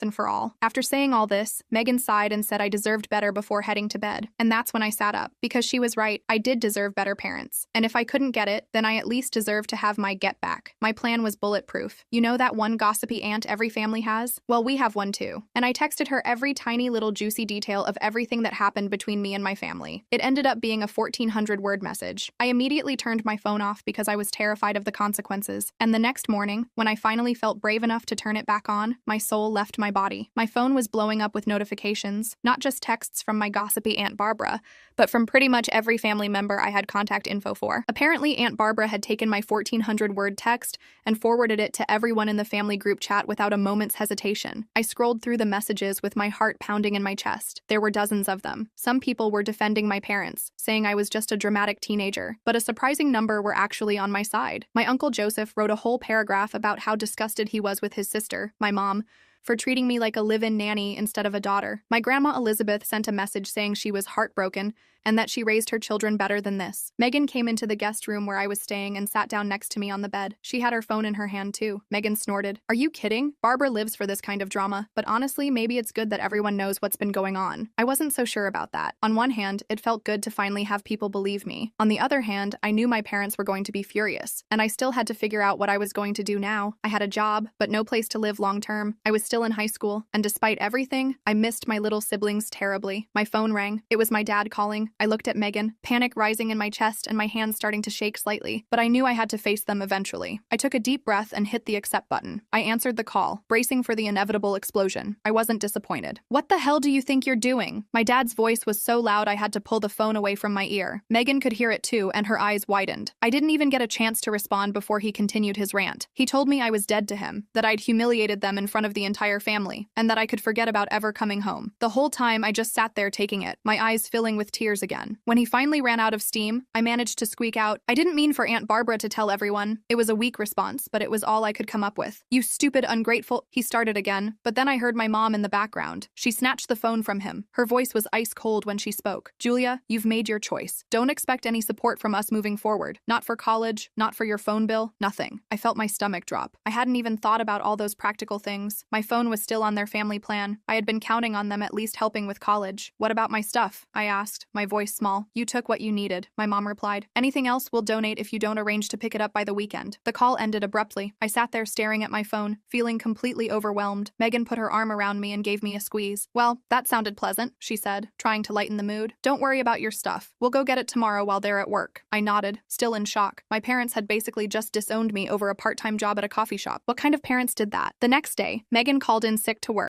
than for all. After saying all this, Megan sighed and said I deserved better before heading to bed. And that's when I sat up, because she was right. I did deserve better parents. And if I couldn't get it, then I at least deserved to have my get back. My plan was bulletproof. You know that one gossipy aunt every family has? Well, we have one too. And I texted her every tiny little juicy detail of everything that happened between me and my family. It ended up being a 1,400-word message. I immediately turned my phone off because I was terrified of the consequences. And the next morning, when I finally felt brave enough to turn it back on, my soul left my body. My phone was blowing up with notifications, not just texts from my gossipy Aunt Barbara, but from pretty much every family member I had contact info for. Apparently, Aunt Barbara had taken my 1,400-word text and forwarded it to everyone in the family group chat without a moment's hesitation. I scrolled through the messages with my heart pounding in my chest. There were dozens of them. Some people were defending my parents, saying I was just a dramatic teenager, but a surprising number were actually on my side. My Uncle Joseph wrote a whole paragraph about how disgusted he was with his sister, my mom, for treating me like a live-in nanny instead of a daughter. My grandma Elizabeth sent a message saying she was heartbroken and that she raised her children better than this. Megan came into the guest room where I was staying and sat down next to me on the bed. She had her phone in her hand too. Megan snorted. Are you kidding? Barbara lives for this kind of drama, but honestly, maybe it's good that everyone knows what's been going on. I wasn't so sure about that. On one hand, it felt good to finally have people believe me. On the other hand, I knew my parents were going to be furious, and I still had to figure out what I was going to do now. I had a job, but no place to live long term. I was still in high school, and despite everything, I missed my little siblings terribly. My phone rang. It was my dad calling. I looked at Megan, panic rising in my chest and my hands starting to shake slightly, but I knew I had to face them eventually. I took a deep breath and hit the accept button. I answered the call, bracing for the inevitable explosion. I wasn't disappointed. What the hell do you think you're doing? My dad's voice was so loud I had to pull the phone away from my ear. Megan could hear it too, and her eyes widened. I didn't even get a chance to respond before he continued his rant. He told me I was dead to him, that I'd humiliated them in front of the entire family, and that I could forget about ever coming home. The whole time I just sat there taking it, my eyes filling with tears again. When he finally ran out of steam, I managed to squeak out, I didn't mean for Aunt Barbara to tell everyone. It was a weak response, but it was all I could come up with. You stupid, ungrateful, he started again, but then I heard my mom in the background. She snatched the phone from him. Her voice was ice cold when she spoke. Julia, you've made your choice. Don't expect any support from us moving forward. Not for college, not for your phone bill, nothing. I felt my stomach drop. I hadn't even thought about all those practical things. My phone was still on their family plan. I had been counting on them at least helping with college. What about my stuff? I asked, my voice small. You took what you needed, my mom replied. Anything else we'll donate if you don't arrange to pick it up by the weekend. The call ended abruptly. I sat there staring at my phone, feeling completely overwhelmed. Megan put her arm around me and gave me a squeeze. Well, that sounded pleasant, she said, trying to lighten the mood. Don't worry about your stuff. We'll go get it tomorrow while they're at work. I nodded, still in shock. My parents had basically just disowned me over a part-time job at a coffee shop. What kind of parents did that? The next day, Megan called in sick to work.